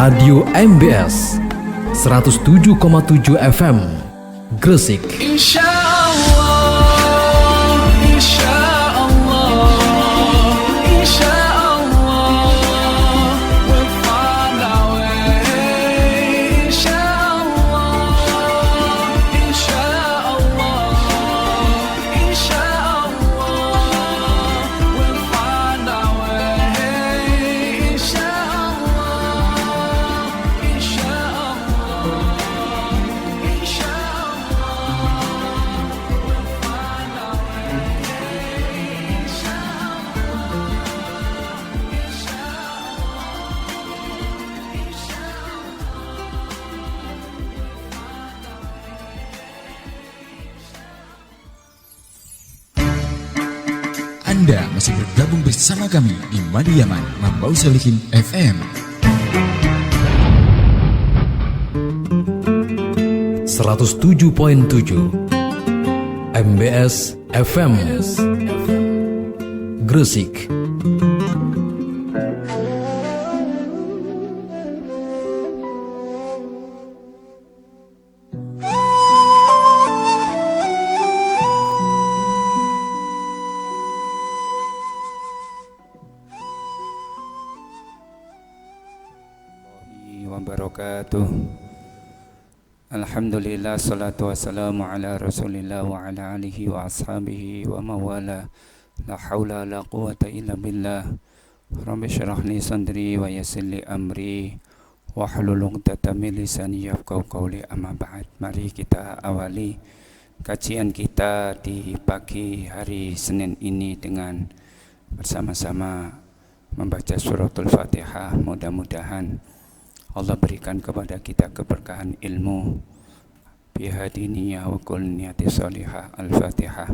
Radio MBS 107,7 FM Gresik. Anda masih bergabung bersama kami di Madiaman Mambau Solihin FM 107,7 MBS FM Gresik. Wabarakatuh. Alhamdulillah, salatu wassalamu ala rasulillah wa ala alihi wa ashabihi wa mawala. La hawla la quwata illa billah. Rabbi syrah li sadri wa yassir li amri wahlul 'uqdatam min lisani yafqahu qawli, amma ba'd. Mari kita awali kajian kita di pagi hari Senin ini dengan bersama-sama membaca suratul Fatihah. Mudah-mudahan Allah berikan kepada kita keberkahan ilmu bihadiniyah wa kul niyati salihah. Al-Fatihah.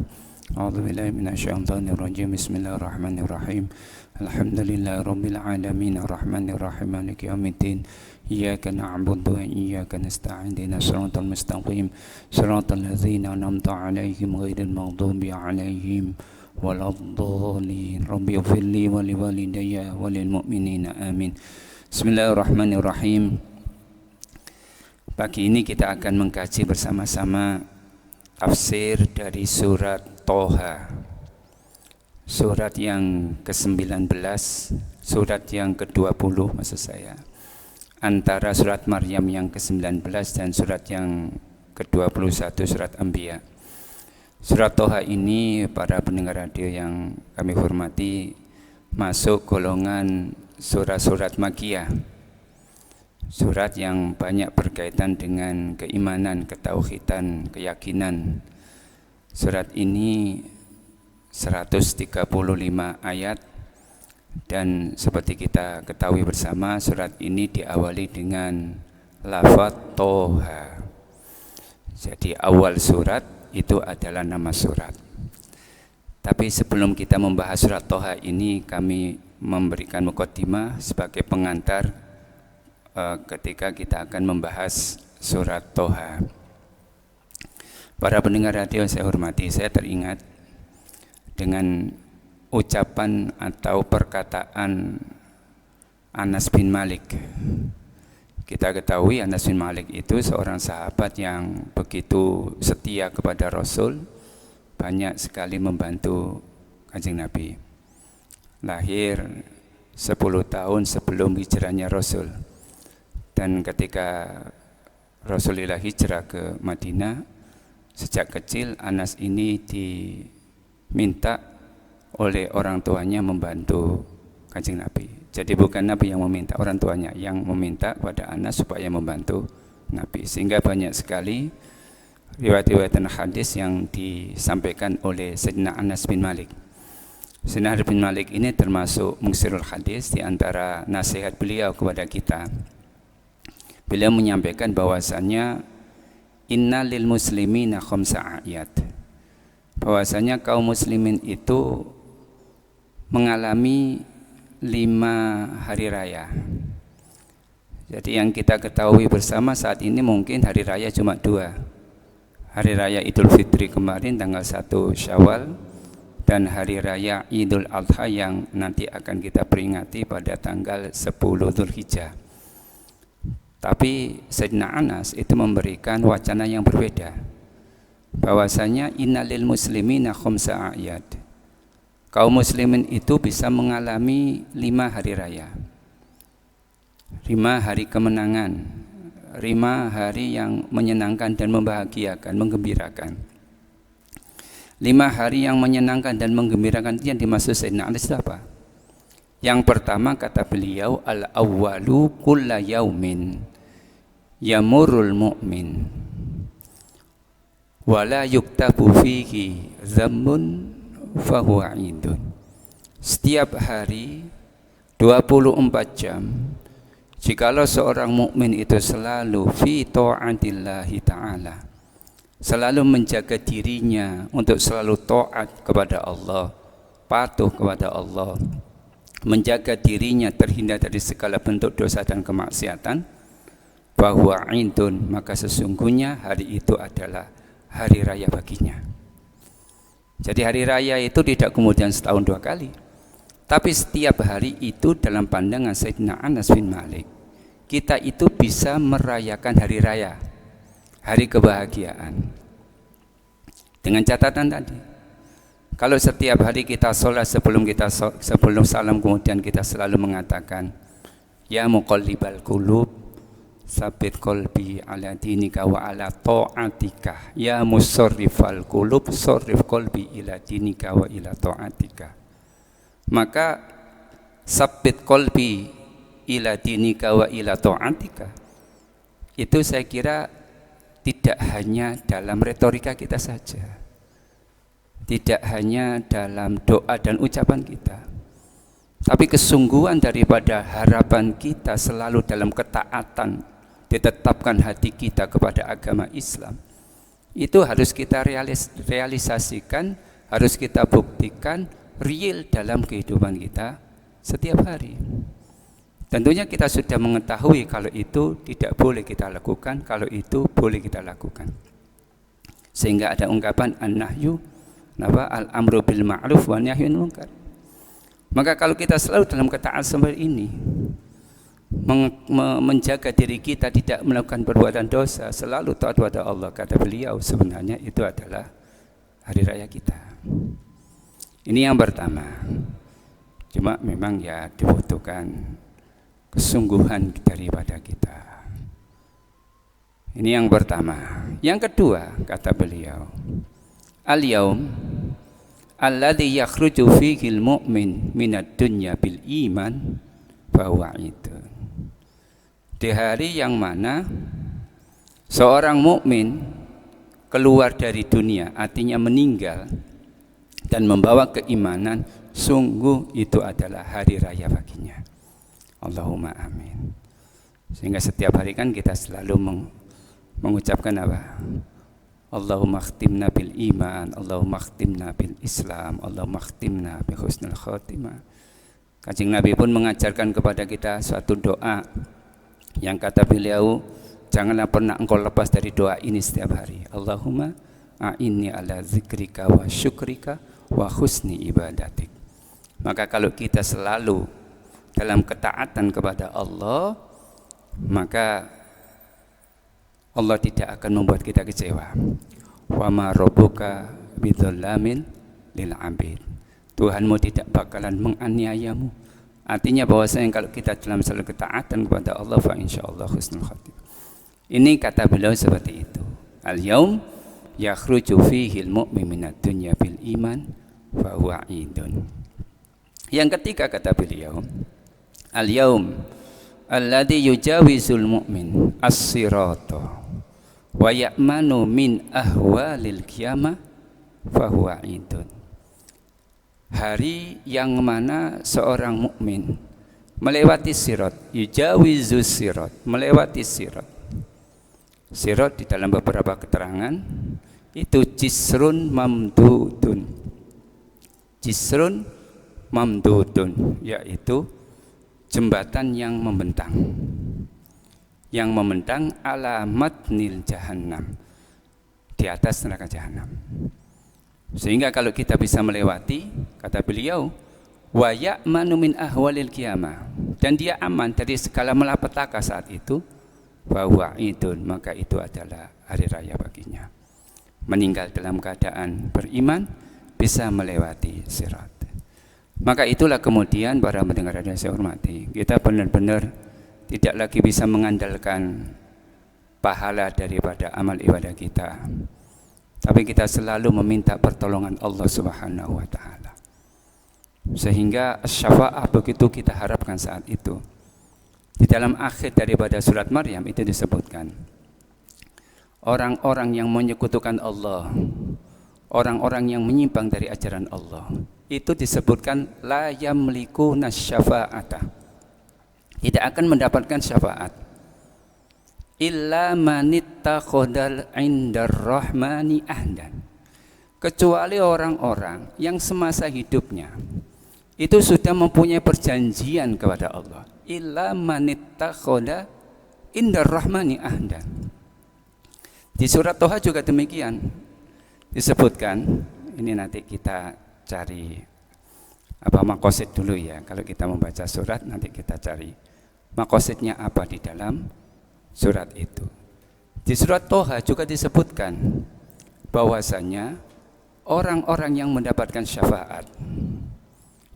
A'udzubillahi minasyaitonir rajim. Bismillahirrahmanirrahim. Alhamdulillahi rabbil alamin arrahmanir rahim maliki yaumiddin. Iyyaka na'budu wa iyyaka nasta'in. Ihdinas siratal mustaqim. Siratal ladzina an'amta 'alaihim ghairil maghdubi 'alaihim waladdallin. Rabbi ighfirli wa liwalidayya wa lil mu'minina amin. Bismillahirrahmanirrahim. Pagi ini kita akan mengkaji bersama-sama tafsir dari surat Toha, surat yang ke-19, surat yang ke-20 maksud saya, antara surat Maryam yang ke-19 dan surat yang ke-21 surat Anbiya. Surat Toha ini, para pendengar radio yang kami hormati, masuk golongan surat-surat Makkiyah, surat yang banyak berkaitan dengan keimanan, ketauhidan, keyakinan. Surat ini 135 ayat, dan seperti kita ketahui bersama, surat ini diawali dengan lafaz Toha. Jadi awal surat itu adalah nama surat. Tapi sebelum kita membahas surat Toha ini, kami memberikan muqaddimah sebagai pengantar ketika kita akan membahas surat Toha. Para pendengar radio saya hormati, saya teringat dengan ucapan atau perkataan Anas bin Malik. Kita ketahui Anas bin Malik itu seorang sahabat yang begitu setia kepada Rasul, banyak sekali membantu Kanjeng Nabi. Lahir 10 tahun sebelum hijrahnya Rasul, dan ketika Rasulullah hijrah ke Madinah, sejak kecil Anas ini diminta oleh orang tuanya membantu Kanjeng Nabi. Jadi bukan Nabi yang meminta, orang tuanya yang meminta kepada Anas supaya membantu Nabi. Sehingga banyak sekali riwayat-riwayat hadis yang disampaikan oleh Sayyidina Anas bin Malik. Sayyidina Anas bin Malik ini termasuk muksirul hadis. Di antara nasihat beliau kepada kita, beliau menyampaikan bahwasannya inna lil muslimina khamsa ayat, bahwasanya kaum muslimin itu mengalami 5 hari raya. Jadi yang kita ketahui bersama saat ini mungkin hari raya cuma 2. Hari raya Idul Fitri kemarin tanggal 1 Syawal, dan hari raya Idul Adha yang nanti akan kita peringati pada tanggal 10 Dzulhijjah. Tapi Sayyidina Anas itu memberikan wacana yang berbeda, bahwasanya innalil muslimina khamsa a'yad. Kaum muslimin itu bisa mengalami 5 hari raya, 5 hari kemenangan, 5 hari yang menyenangkan dan membahagiakan, menggembirakan. 5 hari yang menyenangkan dan menggembirakan itu yang dimaksud Sayyidina Anas itu apa? Yang pertama kata beliau, al-awwalu kulla yaumin yamurul mu'min wala yuktabu fihi zammun fahuwa idun. Setiap hari 24 jam, jikalau seorang mukmin itu selalu fi ta'atillahi ta'ala, selalu menjaga dirinya untuk selalu taat kepada Allah, patuh kepada Allah, menjaga dirinya terhindar dari segala bentuk dosa dan kemaksiatan, bahwa indun, maka sesungguhnya hari itu adalah hari raya baginya. Jadi hari raya itu tidak kemudian setahun 2 kali, tapi setiap hari itu dalam pandangan Sayyidina Anas bin Malik, kita itu bisa merayakan hari raya, hari kebahagiaan. Dengan catatan tadi, kalau setiap hari kita sholat sebelum salam kemudian kita selalu mengatakan, ya muqallibal qulub sabit qalbi ala dinika wa ala ta'atika, ya musarrifal qulub sarrif qalbi ila dinika wa ila ta'atika. Maka sabit qalbi ila dinika wa ila ta'atika itu saya kira tidak hanya dalam retorika kita saja, tidak hanya dalam doa dan ucapan kita, tapi kesungguhan daripada harapan kita selalu dalam ketaatan ditetapkan hati kita kepada agama Islam, itu harus kita realisasikan, harus kita buktikan real dalam kehidupan kita setiap hari. Tentunya kita sudah mengetahui kalau itu tidak boleh kita lakukan, kalau itu boleh kita lakukan. Sehingga ada ungkapan an-nahyu al-amru bil ma'ruf wa nahyun munkar. Maka kalau kita selalu dalam ketaatan seperti ini, menjaga diri kita tidak melakukan perbuatan dosa, selalu taat kepada Allah, kata beliau, sebenarnya itu adalah hari raya kita. Ini yang pertama. Cuma memang ya dibutuhkan kesungguhan daripada kita. Ini yang pertama. Yang kedua, kata beliau, al-yaum alladhi yakhruju fihi al-mu'min minad dunya bil iman bahwa itu. Di hari yang mana seorang mukmin keluar dari dunia, artinya meninggal dan membawa keimanan, sungguh itu adalah hari raya baginya. Allahumma amin. Sehingga setiap hari kan kita selalu mengucapkan apa? Allahumma khtimna bil iman, Allahumma khtimna bil Islam, Allahumma khtimna bi husnul khatimah. Kanjeng Nabi pun mengajarkan kepada kita suatu doa yang kata beliau, janganlah pernah engkau lepas dari doa ini setiap hari. Allahumma a'inni ala zikrika wa syukrika wa husni ibadatik. Maka kalau kita selalu dalam ketaatan kepada Allah, maka Allah tidak akan membuat kita kecewa. Wa ma rabbuka bidzallamin lil 'abid. Tuhanmu tidak bakalan menganiayamu. Artinya bahwasanya kalau kita dalam selalu ketaatan kepada Allah, fa insyaallah husnul khatimah. Ini kata beliau seperti itu. Al-yaum yakhruju fihi al-mu'min minad dunya bil iman fa huwa idun. Yang ketiga kata beliau, al-yaum alladhi yujawizul mu'min as-sirata wa ya'manu min ahwalil qiyamah fa huwa idun. Hari yang mana seorang mukmin melewati sirat, yujawizus sirat, melewati sirat. Sirat di dalam beberapa keterangan itu jisrun mamdudun. Jisrun mamdudun, yaitu jembatan yang membentang. Yang membentang alamat nil jahannam, di atas neraka jahanam. Sehingga kalau kita bisa melewati, kata beliau, wa ya'manu min ahwalil qiyamah, dan dia aman dari segala malapetaka saat itu, fahuwa idun, maka itu adalah hari raya baginya. Meninggal dalam keadaan beriman bisa melewati sirat. Maka itulah kemudian para pendengar yang saya hormati, kita benar-benar tidak lagi bisa mengandalkan pahala daripada amal ibadah kita, tapi kita selalu meminta pertolongan Allah Subhanahu wa taala. Sehingga syafa'ah begitu kita harapkan saat itu. Di dalam akhir daripada surat Maryam itu disebutkan, orang-orang yang menyekutukan Allah, orang-orang yang menyimpang dari ajaran Allah, itu disebutkan la yamlikuna syafa'ata, tidak akan mendapatkan syafaat illa manittakhadal indar rahmani ahdan, kecuali orang-orang yang semasa hidupnya itu sudah mempunyai perjanjian kepada Allah. Illa manittakhadha indar rahmani ahdan. Di surat Toha juga demikian disebutkan. Ini nanti kita cari makosid dulu ya. Kalau kita membaca surat, nanti kita cari makosidnya apa di dalam surat itu. Di surat Toha juga disebutkan bahwasanya orang-orang yang mendapatkan syafaat,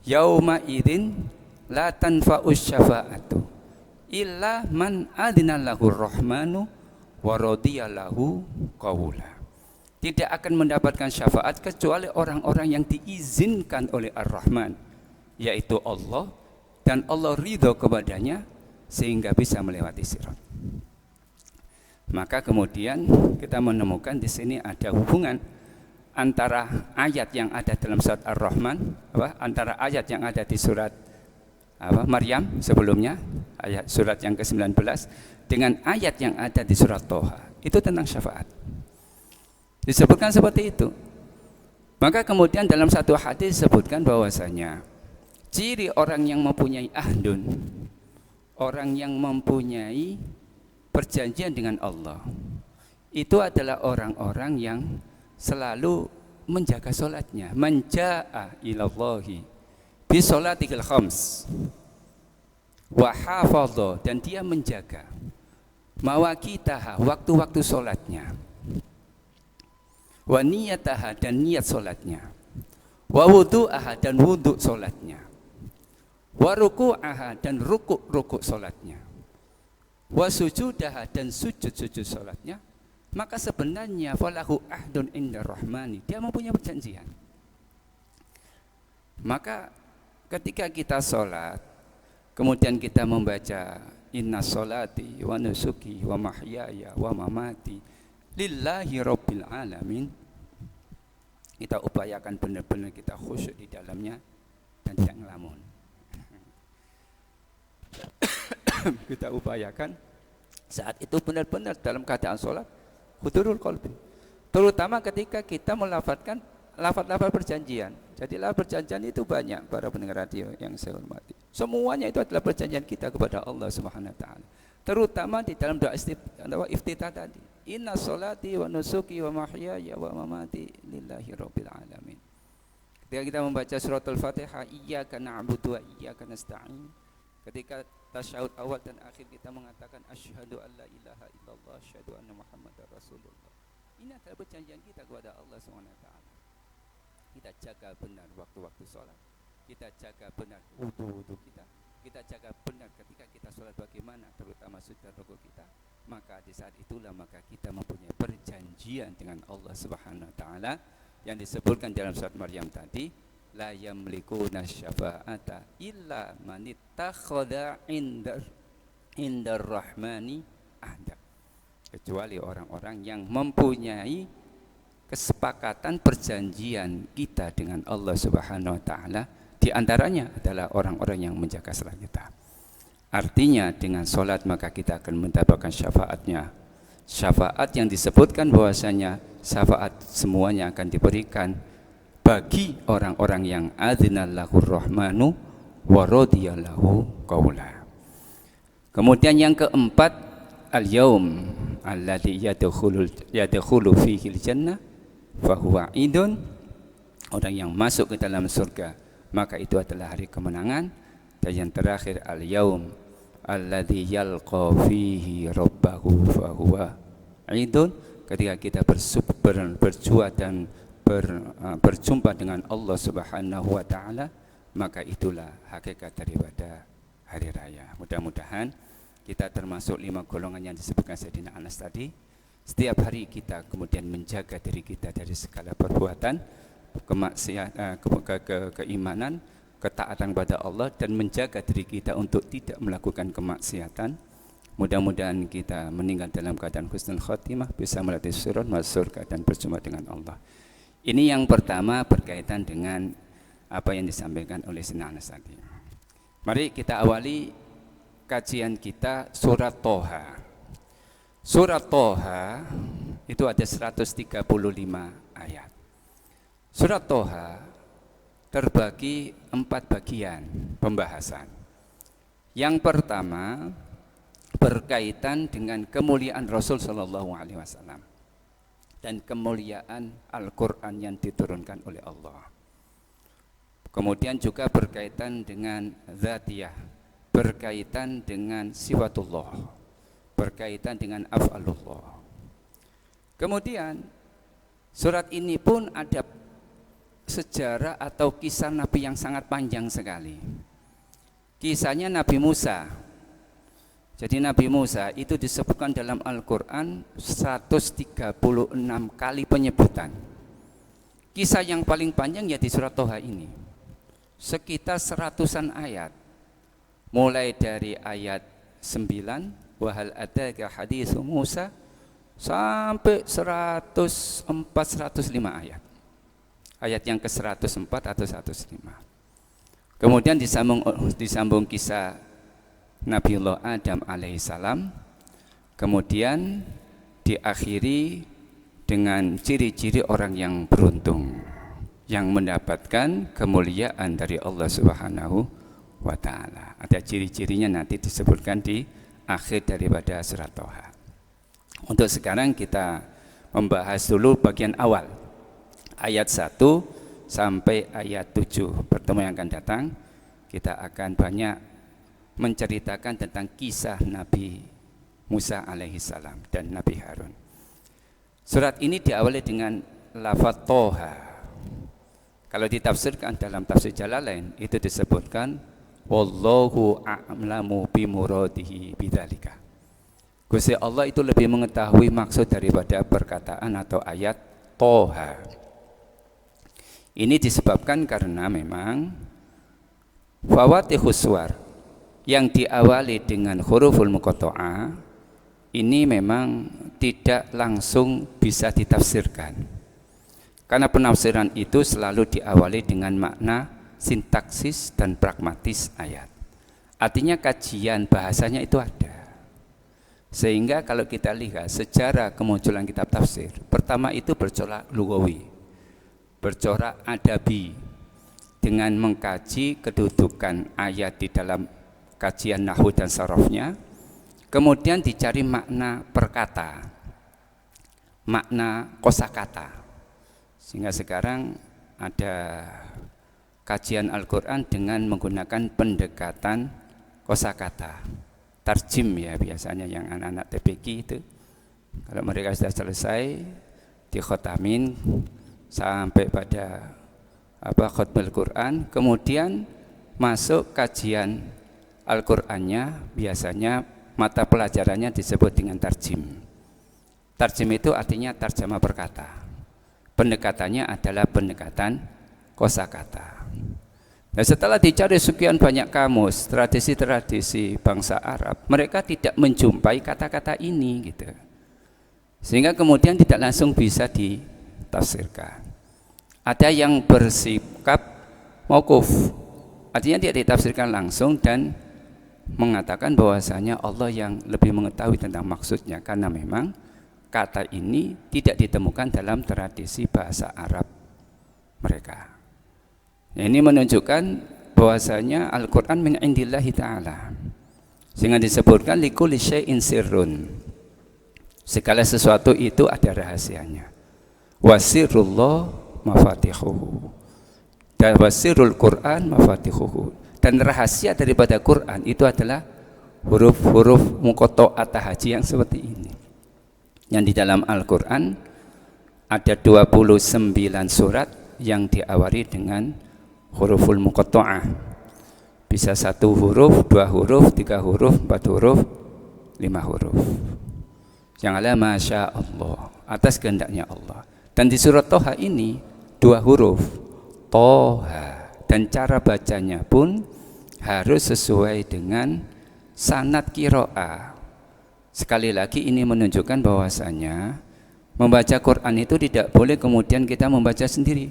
yauma idzin la tanfa'us syafa'atu illa man adina lahu rahmanu wa radiya lahu qawla. Tidak akan mendapatkan syafaat kecuali orang-orang yang diizinkan oleh Ar-Rahman, yaitu Allah, dan Allah ridho kepadanya sehingga bisa melewati sirat. Maka kemudian kita menemukan di sini ada hubungan antara ayat yang ada dalam surat Ar-Rahman, antara ayat yang ada di surat Maryam sebelumnya, ayat surat yang ke-19, dengan ayat yang ada di surat Toha. Itu tentang syafaat. Disebutkan seperti itu. Maka kemudian dalam satu hadis disebutkan bahwasanya ciri orang yang mempunyai ahdun, orang yang mempunyai perjanjian dengan Allah, itu adalah orang-orang yang selalu menjaga sholatnya. Man jaa'a ilallahi bi sholatil khams wa hafadha, dan dia menjaga mawaqitaha, waktu-waktu sholatnya, wa niyataha, dan niat sholatnya, wa wudu'aha, dan wudhu sholatnya, wa ruku'aha, dan rukuk sholatnya, wa sujudaha, dan sujud sholatnya, maka sebenarnya falahu ahdun inda rahmani, dia mempunyai perjanjian. Maka ketika kita sholat, kemudian kita membaca inna sholati wa nusuki wa mahyaya wa mamati lillahi rabbil alamin, kita upayakan benar-benar kita khusyuk di dalamnya dan jangan ngelamun. Kita upayakan saat itu benar-benar dalam keadaan sholat hudurul qalbi, terutama ketika kita melafadzkan lafaz-lafaz perjanjian. Jadi lafaz perjanjian itu banyak, para pendengar radio yang saya hormati. Semuanya itu adalah perjanjian kita kepada Allah Subhanahu wa taala. Terutama di dalam doa iftitah tadi. Inna sholati wa nusuki wa mahyaya wa mamati lillahi rabbil alamin. Ketika kita membaca surat Al-Fatihah, iyyaka na'budu wa iyyaka nasta'in. Ketika tasyahud awal dan akhir kita mengatakan asyhadu an la ilaha illallah asyhadu anna muhammadar rasulullah. Ini adalah perjanjian kita kepada Allah Subhanahu wa taala. Kita jaga benar waktu-waktu sholat, kita jaga benar wudu kita jaga benar ketika kita sholat bagaimana, terutama sujud rukuk kita. Maka di saat itulah maka kita mempunyai perjanjian dengan Allah Subhanahu wa taala yang disebutkan dalam surat Maryam tadi, la yamlikuna syafa'ata illa manittakhadha indar rahmani ahda, kecuali orang-orang yang mempunyai kesepakatan perjanjian kita dengan Allah Subhanahu wa taala. Di antaranya adalah orang-orang yang menjaga salat kita. Artinya dengan salat maka kita akan mendapatkan syafaatnya. Syafaat yang disebutkan bahwasanya syafaat semuanya akan diberikan bagi orang-orang yang adzinallahu rahmanu wa radiyallahu qawla. Kemudian yang keempat, al-yaum alladzi yadkhulu fihi al-jannah fa huwa idun, orang yang masuk ke dalam surga maka itu adalah hari kemenangan. Dan yang terakhir al-yaum alladzi yalqa fihi rabbahu fahuwa idun, ketika kita berjua dan berjumpa dengan Allah Subhanahu wa taala, maka itulah hakikat daripada hari raya. Mudah-mudahan kita termasuk 5 golongan yang disebutkan Sayyidina Anas tadi. Setiap hari kita kemudian menjaga diri kita dari segala perbuatan kemaksiatan, keimanan, ketaatan kepada Allah, dan menjaga diri kita untuk tidak melakukan kemaksiatan. Mudah-mudahan kita meninggal dalam keadaan husnul khotimah, bisa melalui surga, masuk surga dan berjumpa dengan Allah. Ini yang pertama berkaitan dengan apa yang disampaikan oleh Sayyidina Anas tadi. Mari kita awali kajian kita surat Toha. Surat Toha itu ada 135 ayat. Surat Toha terbagi 4 bagian pembahasan. Yang pertama berkaitan dengan kemuliaan Rasul Shallallahu Alaihi Wasallam dan kemuliaan Al-Quran yang diturunkan oleh Allah. Kemudian juga berkaitan dengan Dzatiyah, berkaitan dengan Sifatullah, berkaitan dengan Af'alullah. Kemudian surat ini pun ada sejarah atau kisah Nabi yang sangat panjang sekali. Kisahnya Nabi Musa. Jadi Nabi Musa itu disebutkan dalam Al-Quran 136 kali penyebutan. Kisah yang paling panjang ya di surat Toha ini, sekitar 100-an ayat, mulai dari ayat 9 wahal ataka haditsu Musa sampai 104-105 ayat. Ayat yang ke-104 atau 105. Kemudian disambung kisah Nabiullah Adam alaihissalam. Kemudian diakhiri dengan ciri-ciri orang yang beruntung, yang mendapatkan kemuliaan dari Allah Subhanahu wa ta'ala. Ada ciri-cirinya nanti disebutkan di akhir daripada surat Toha. Untuk sekarang kita membahas dulu bagian awal, ayat 1 sampai ayat 7. Pertemuan yang akan datang kita akan banyak menceritakan tentang kisah Nabi Musa alaihissalam dan Nabi Harun. Surat ini diawali dengan lafaz Toha. Kalau ditafsirkan dalam tafsir Jalalain itu disebutkan wallahu a'lamu bimuradihi bidzalika. Gusti Allah itu lebih mengetahui maksud daripada perkataan atau ayat Toha. Ini disebabkan karena memang fawatihus suwar yang diawali dengan huruful muqatta'ah ini memang tidak langsung bisa ditafsirkan. Karena penafsiran itu selalu diawali dengan makna sintaksis dan pragmatis ayat. Artinya kajian bahasanya itu ada. Sehingga kalau kita lihat sejarah kemunculan kitab tafsir, pertama itu bercorak lugawi, bercorak adabi, dengan mengkaji kedudukan ayat di dalam kajian nahwu dan sarafnya. Kemudian dicari makna perkata, makna kosakata. Sehingga sekarang ada kajian Al-Quran dengan menggunakan pendekatan kosakata, tarjim ya, biasanya yang anak-anak TPQ itu kalau mereka sudah selesai dikhotamin sampai pada khotbah Al-Quran, kemudian masuk kajian Al-Qurannya, biasanya mata pelajarannya disebut dengan tarjim. Tarjim itu artinya tarjama perkata, pendekatannya adalah pendekatan kosakata. Nah, setelah dicari sekian banyak kamus, tradisi-tradisi bangsa Arab, mereka tidak menjumpai kata-kata ini gitu. Sehingga kemudian tidak langsung bisa ditafsirkan. Ada yang bersikap mauquf, artinya tidak ditafsirkan langsung dan mengatakan bahwasanya Allah yang lebih mengetahui tentang maksudnya, karena memang kata ini tidak ditemukan dalam tradisi bahasa Arab mereka. Ini menunjukkan bahwasanya Al-Quran min indillahi ta'ala, sehingga disebutkan likulli syai'in sirrun, segala sesuatu itu ada rahasianya. Wasirullah mafatihuhu, dan wasirul Quran mafatihuhu, dan rahasia daripada Quran itu adalah huruf-huruf muqatta'at haji yang seperti ini. Yang di dalam Al-Qur'an ada 29 surat yang diawali dengan huruful muqatta'ah. Bisa 1 huruf, 2 huruf, 3 huruf, 4 huruf, 5 huruf. Yang ada Masya Allah, atas kehendaknya Allah. Dan di surat Toha ini 2 huruf, Toha, dan cara bacanya pun harus sesuai dengan sanad qiraah. Sekali lagi ini menunjukkan bahwasanya membaca Quran itu tidak boleh kemudian kita membaca sendiri.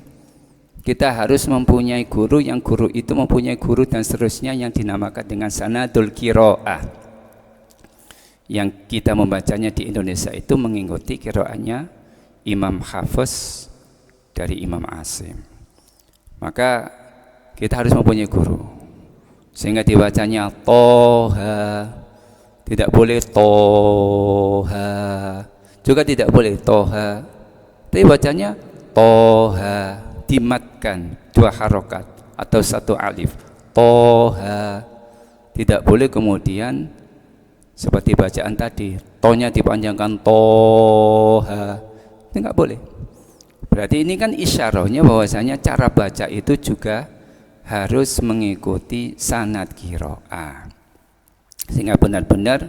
Kita harus mempunyai guru, yang guru itu mempunyai guru, dan seterusnya yang dinamakan dengan sanadul qiraah. Yang kita membacanya di Indonesia itu mengikuti qiraahnya Imam Hafiz dari Imam Asim. Maka kita harus mempunyai guru, sehingga dibacanya Toha, tidak boleh Toha, juga tidak boleh Toha, tapi bacanya Toha, dimatkan 2 harokat atau 1 alif, Toha. Tidak boleh kemudian seperti bacaan tadi, tonya dipanjangkan Toha, itu nggak boleh. Berarti ini kan isyarahnya bahwasanya cara baca itu juga harus mengikuti sanad qiraah, sehingga benar-benar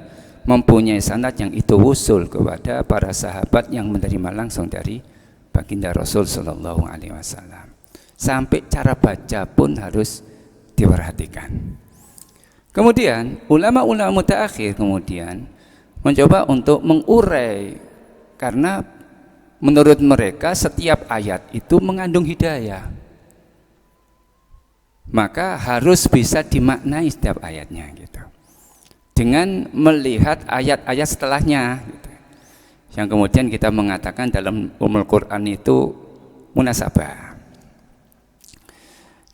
mempunyai sanad yang itu wusul kepada para sahabat yang menerima langsung dari baginda Rasul Sallallahu Alaihi Wasallam. Sampai cara baca pun harus diperhatikan. Kemudian ulama-ulama mutaakhir kemudian mencoba untuk mengurai, karena menurut mereka setiap ayat itu mengandung hidayah, maka harus bisa dimaknai setiap ayatnya gitu, dengan melihat ayat-ayat setelahnya gitu. Yang kemudian kita mengatakan dalam Ummul Quran itu munasabah.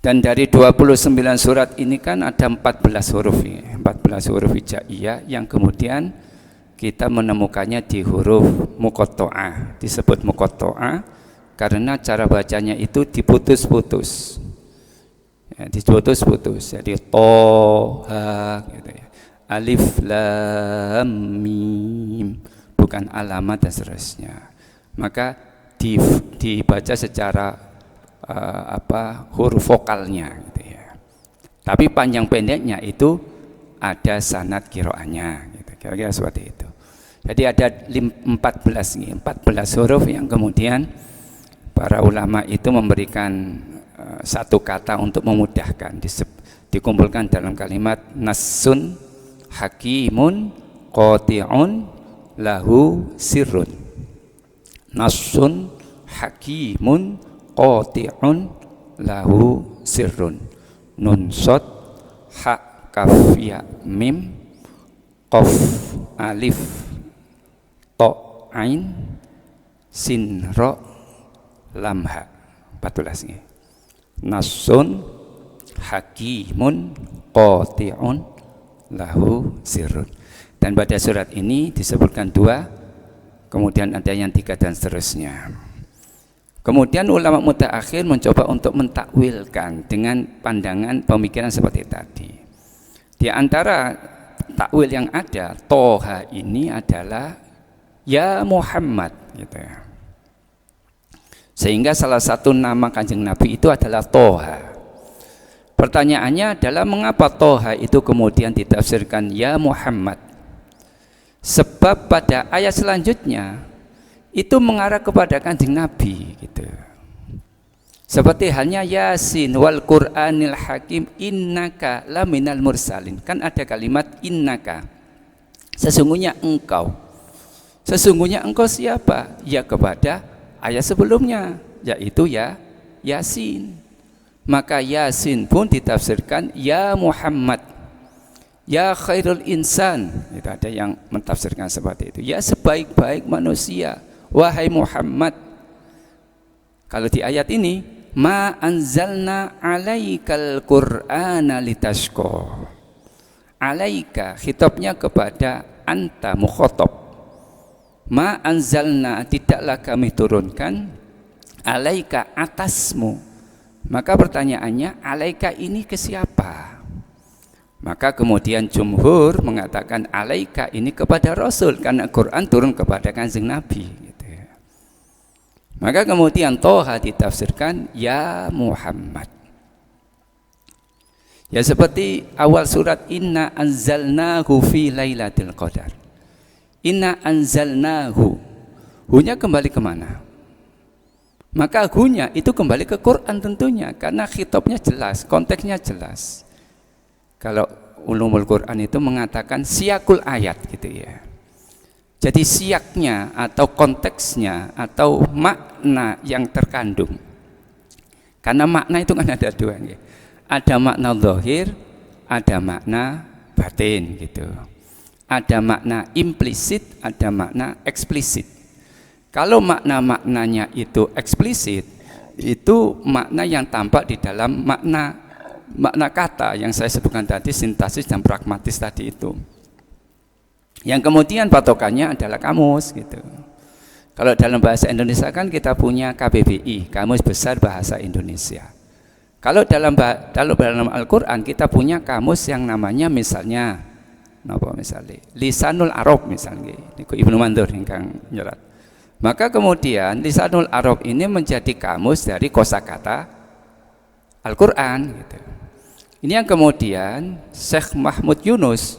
Dan dari 29 surat ini kan ada 14 huruf ya, 14 huruf hijaiyah yang kemudian kita menemukannya di huruf muqatta'ah. Disebut muqatta'ah karena cara bacanya itu diputus-putus. Ya, diputus-putus. Jadi Toha gitu ya. Alif lam mim, bukan alamat dan seterusnya. Maka dibaca secara huruf vokalnya gitu ya. Tapi panjang pendeknya itu ada sanad qiraahnya gitu. Kira-kira seperti itu. Jadi ada 14 huruf yang kemudian para ulama itu memberikan satu kata untuk memudahkan, dikumpulkan dalam kalimat nassun hakimun qati'un lahu sirrun. Nassun hakimun qati'un lahu sirrun. Nun shad ha kaf ya mim qaf alif to ain sin ra lam ha. 14 nggih. Nassun hakimun qati'un lahu sirrun. Dan pada surat ini disebutkan 2, kemudian ada yang 3 dan seterusnya. Kemudian ulama mutaakhir mencoba untuk mentakwilkan dengan pandangan pemikiran seperti tadi. Di antara takwil yang ada, Toha ini adalah ya Muhammad gitu ya. Sehingga salah satu nama Kanjeng Nabi itu adalah Toha. Pertanyaannya adalah mengapa Toha itu kemudian ditafsirkan ya Muhammad? Sebab pada ayat selanjutnya itu mengarah kepada Kanjeng Nabi gitu. Seperti halnya Yasin wal Qur'anil Hakim innaka laminal mursalin. Kan ada kalimat innaka. Sesungguhnya engkau. Sesungguhnya engkau siapa? Ya kepada ayat sebelumnya, yaitu ya Yasin. Maka Yasin pun ditafsirkan ya Muhammad, ya khairul insan. Itu ada yang mentafsirkan seperti itu. Ya sebaik-baik manusia, wahai Muhammad. Kalau di ayat ini, ma anzalna alaikal qur'ana litashqa. Alaika khitabnya kepada anta mukhatab. Ma anzalna, tidaklah kami turunkan alaika atasmu. Maka pertanyaannya, alaika ini ke siapa? Maka kemudian jumhur mengatakan alaika ini kepada Rasul, karena Quran turun kepada Kanjeng Nabi gitu ya. Maka kemudian Toha ditafsirkan ya Muhammad. Ya seperti awal surat inna anzalnahu fi lailatul qadar. Inna anzalnahu. Hunya kembali kemana? Maka hunya itu kembali ke Quran tentunya, karena khitabnya jelas, konteksnya jelas. Kalau ulumul Quran itu mengatakan siakul ayat gitu ya. Jadi siaknya atau konteksnya atau makna yang terkandung. Karena makna itu kan ada dua ya. Ada makna zahir, ada makna batin gitu. Ada makna implisit, ada makna eksplisit. Kalau makna-maknanya itu eksplisit, itu makna yang tampak di dalam makna kata yang saya sebutkan tadi, sintaksis dan pragmatis tadi itu. Yang kemudian patokannya adalah kamus gitu. Kalau dalam bahasa Indonesia kan kita punya KBBI, Kamus Besar Bahasa Indonesia. Kalau dalam Al-Qur'an kita punya kamus yang namanya misalnya Lisanul Arab misalnya, niku Ibnu Mandur ingkang nyerat. Maka kemudian Lisanul Arab ini menjadi kamus dari kosakata Al-Qur'an gitu. Ini yang kemudian Syekh Mahmud Yunus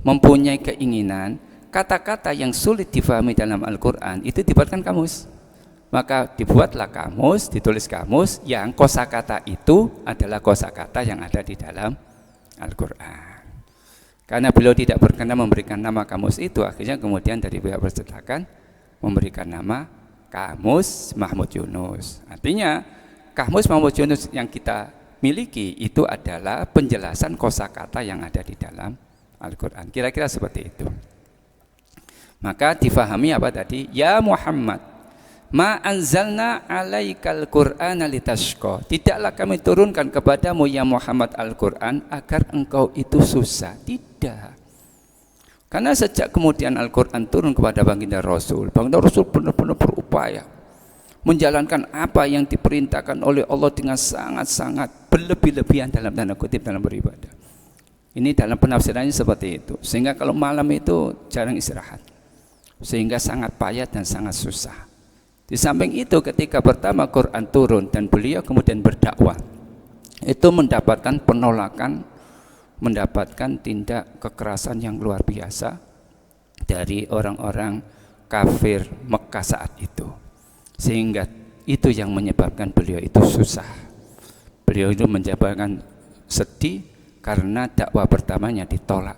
mempunyai keinginan kata-kata yang sulit difahami dalam Al-Qur'an itu dibuatkan kamus. Maka dibuatlah kamus, ditulis kamus yang kosakata itu adalah kosakata yang ada di dalam Al-Qur'an. Karena beliau tidak berkenan memberikan nama kamus itu, akhirnya kemudian dari pihak percetakan memberikan nama Kamus Mahmud Yunus. Artinya Kamus Mahmud Yunus yang kita miliki itu adalah penjelasan kosakata yang ada di dalam Al-Qur'an. Kira-kira seperti itu. Maka difahami apa tadi? Ya Muhammad, ma anzalna alaikal Qur'ana litashqa. Tidaklah kami turunkan kepadamu ya Muhammad Al-Qur'an agar engkau itu susah. Tidak. Karena sejak kemudian Al-Qur'an turun kepada baginda Rasul benar-benar berupaya menjalankan apa yang diperintahkan oleh Allah dengan sangat-sangat berlebih-lebihan dalam tanda kutip dalam beribadah. Ini dalam penafsirannya seperti itu. Sehingga kalau malam itu jarang istirahat. Sehingga sangat payah dan sangat susah. Di samping itu ketika pertama Quran turun dan beliau kemudian berdakwah, itu mendapatkan penolakan, mendapatkan tindak kekerasan yang luar biasa dari orang-orang kafir Mekah saat itu. Sehingga itu yang menyebabkan beliau itu susah. Beliau itu menyebabkan sedih karena dakwah pertamanya ditolak.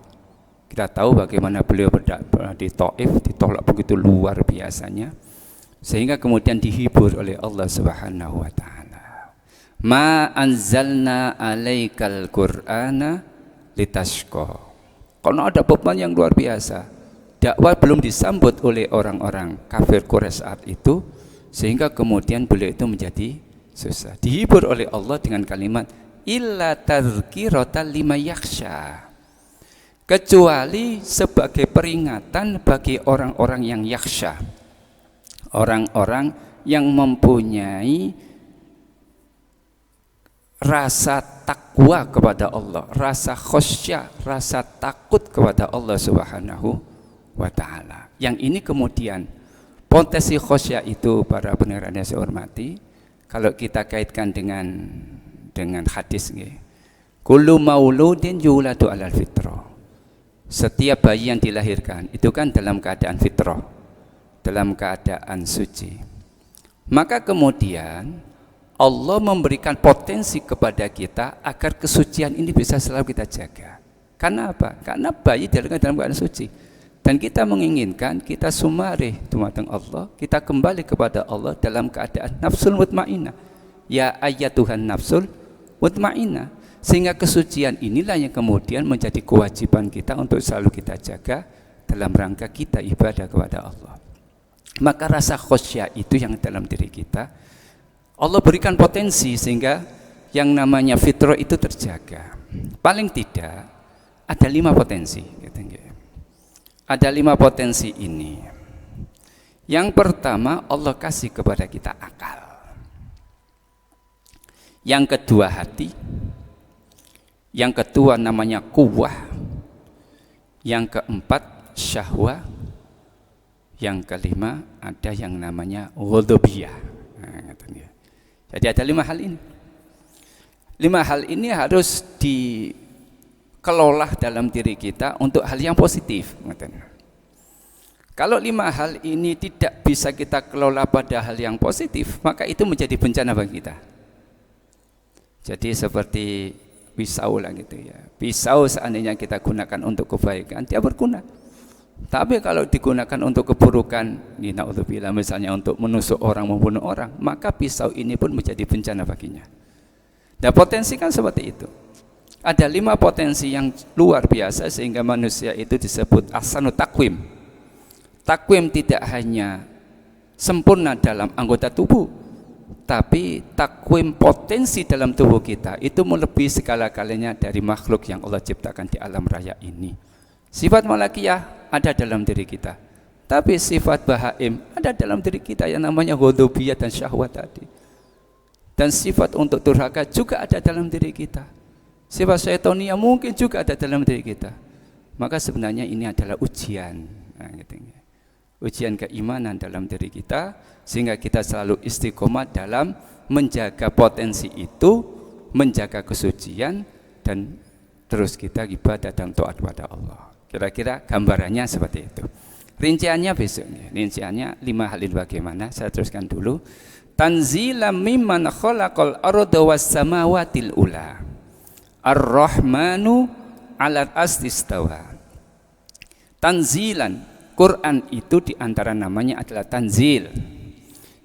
Kita tahu bagaimana beliau berdakwah di Taif, ditolak begitu luar biasanya. Sehingga kemudian dihibur oleh Allah Subhanahu wa taala. Ma anzalna alaikal Qur'ana litashqa. Karena ada beban yang luar biasa. Dakwah belum disambut oleh orang-orang kafir Quraisy saat itu, sehingga kemudian beliau itu menjadi susah. Dihibur oleh Allah dengan kalimat illa tadzkiratan liman yakhsha. Kecuali sebagai peringatan bagi orang-orang yang yakhsha. Orang-orang yang mempunyai rasa takwa kepada Allah, rasa khasyah, rasa takut kepada Allah Subhanahu wa taala. Yang ini kemudian potensi khasyah itu para pendengar yang saya hormati, kalau kita kaitkan dengan hadis nggih. Kullu mauludin yuladu alal fitrah. Setiap bayi yang dilahirkan itu kan dalam keadaan fitrah, dalam keadaan suci. Maka kemudian Allah memberikan potensi kepada kita agar kesucian ini bisa selalu kita jaga. Karena apa? Karena bayi dilahirkan dalam keadaan suci. Dan kita menginginkan kita sumarih dumateng Allah, kita kembali kepada Allah dalam keadaan nafsul mutmainnah. Ya ayyatuhan nafsul mutmainnah. Sehingga kesucian inilah yang kemudian menjadi kewajiban kita untuk selalu kita jaga dalam rangka kita ibadah kepada Allah. Maka rasa khasyah itu yang dalam diri kita Allah berikan potensi sehingga yang namanya fitrah itu terjaga. Paling tidak ada 5 potensi. Ada 5 potensi ini. Yang pertama, Allah kasih kepada kita akal. Yang kedua, hati. Yang kedua namanya quwwah. Yang keempat syahwah. Yang kelima ada yang namanya ghadabiyah. Jadi ada 5 hal ini. 5 hal ini harus dikelola dalam diri kita untuk hal yang positif. Kalau 5 hal ini tidak bisa kita kelola pada hal yang positif, maka itu menjadi bencana bagi kita. Jadi seperti pisau lah gitu ya. Pisau seandainya kita gunakan untuk kebaikan, dia berguna. Tapi kalau digunakan untuk keburukan, na'udzubillah, misalnya untuk menusuk orang, membunuh orang, maka pisau ini pun menjadi bencana baginya. Nah, potensi kan seperti itu. Ada 5 potensi yang luar biasa sehingga manusia itu disebut ahsanut takwim. Takwim tidak hanya sempurna dalam anggota tubuh, tapi takwim potensi dalam tubuh kita itu melebihi segala-galanya dari makhluk yang Allah ciptakan di alam raya ini. Sifat malakiyah ada dalam diri kita, tapi sifat bahaim ada dalam diri kita yang namanya ghadabiyah dan syahwat tadi. Dan sifat untuk durhaka juga ada dalam diri kita. Sifat syaitonia mungkin juga ada dalam diri kita. Maka sebenarnya ini adalah ujian, ujian keimanan dalam diri kita, sehingga kita selalu istiqomah dalam menjaga potensi itu, menjaga kesucian, dan terus kita ibadah dan taat kepada Allah. Kira-kira gambarannya seperti itu. Rinciannya besoknya. Rinciannya 5 hal ini bagaimana? Saya teruskan dulu. Tanzilan mimman khalaqal arda was samawatil ula. Ar-Rahmanu 'alal arsi istawa. Tanzilan, Quran itu diantara namanya adalah tanzil.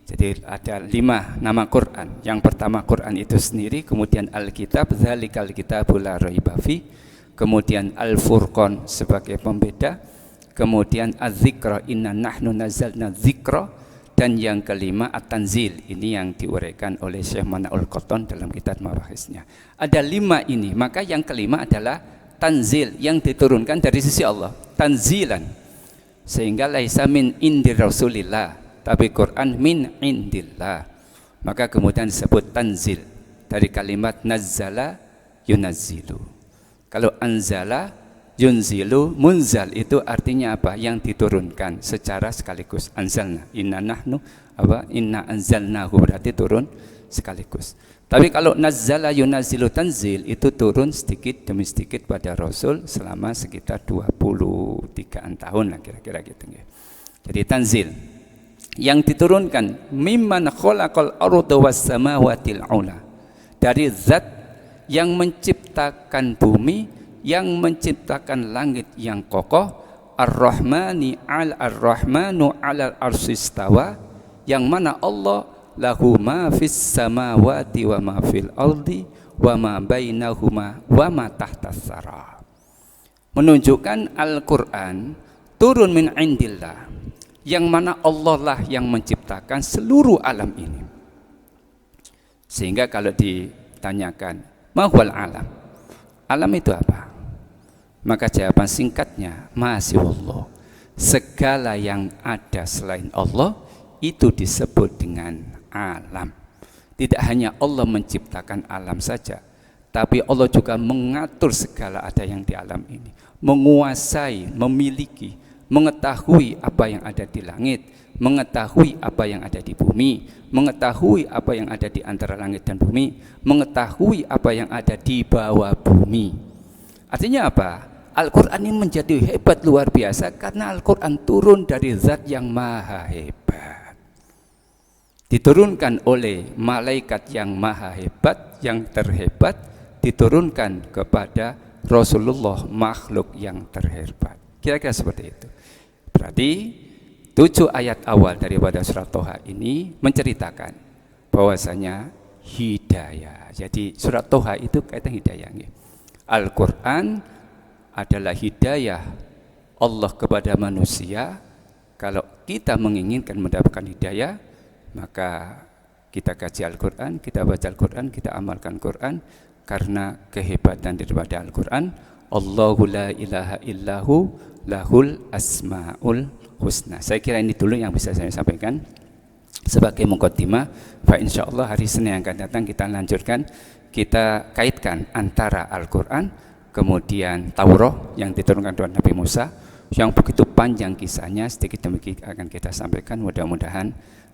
Jadi ada 5 nama Quran. Yang pertama Quran itu sendiri, kemudian Alkitab, dzalikal kitabul la raiba fi, kemudian Al-Furqan sebagai pembeda, kemudian Az-Zikra, inna nahnu nazzalna dzikra, dan yang kelima At-Tanzil. Ini yang diuraikan oleh Syekh Manaul Qattan dalam kitab Mabahisnya. Ada 5 ini, maka yang kelima adalah tanzil, yang diturunkan dari sisi Allah, tanzilan, sehingga laisa min indir Rasulillah, tapi Quran min indillah, maka kemudian disebut tanzil dari kalimat nazzala yunazzilu. Kalau anzala yunzilu, munzal itu artinya apa? Yang diturunkan secara sekaligus. Anzalna, inna nahnu apa? Inna anzalnahu, berarti turun sekaligus. Tapi kalau nazzala yunazzilu tanzil, itu turun sedikit demi sedikit pada Rasul selama sekitar 23-an tahun lah kira-kira gitu ya. Jadi tanzil yang diturunkan mimman khalaqal arda was samawatil ula, dari zat yang menciptakan bumi, yang menciptakan langit yang kokoh. Ar-Rahmanu 'alal arsy istawa, yang mana Allah lahu ma fis samawati wa ma fil ardi wa ma bainahuma wa ma tahtas sara. Menunjukkan Al-Qur'an turun min indillah, yang mana Allah lah yang menciptakan seluruh alam ini. Sehingga kalau ditanyakan mahwal alam, alam itu apa? Maka jawaban singkatnya masih Allah. Segala yang ada selain Allah itu disebut dengan alam. Tidak hanya Allah menciptakan alam saja, tapi Allah juga mengatur segala ada yang di alam ini, menguasai, memiliki, mengetahui apa yang ada di langit, mengetahui apa yang ada di bumi, mengetahui apa yang ada di antara langit dan bumi, mengetahui apa yang ada di bawah bumi. Artinya apa? Al-Quran ini menjadi hebat luar biasa karena Al-Quran turun dari zat yang maha hebat, diturunkan oleh malaikat yang maha hebat, yang terhebat, diturunkan kepada Rasulullah, makhluk yang terhebat. Kira-kira seperti itu. Berarti 7 ayat awal daripada surat Toha ini menceritakan bahwasanya hidayah. Jadi surat Toha itu kaitan hidayah. Al-Quran adalah hidayah Allah kepada manusia. Kalau kita menginginkan mendapatkan hidayah, maka kita kaji Al-Quran, kita baca Al-Quran, kita amalkan Quran. Karena kehebatan daripada Al-Quran, Allahu la ilaha illahu lahul asmaul husna. Saya kira ini dulu yang bisa saya sampaikan sebagai muqaddimah. Fa insyaallah hari Senin yang akan datang kita lanjutkan kita kaitkan antara Al-Quran, kemudian Taurat yang diturunkan oleh Nabi Musa, yang begitu panjang kisahnya. Sedikit demi sedikit akan kita sampaikan. Mudah-mudahan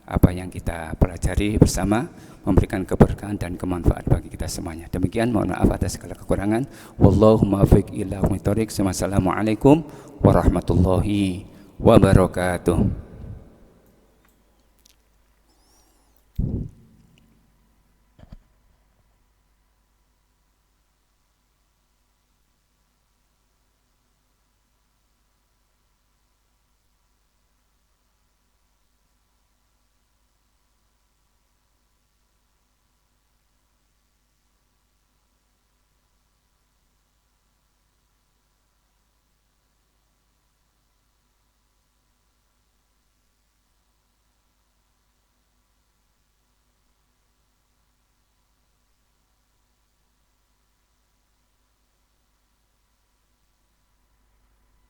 apa yang kita pelajari bersama memberikan keberkahan dan kemanfaat bagi kita semuanya. Demikian, mohon maaf atas segala kekurangan. Wallahu muwaffiq ila aqwamit thoriq. Wassalamualaikum warahmatullahi wabarakatuh.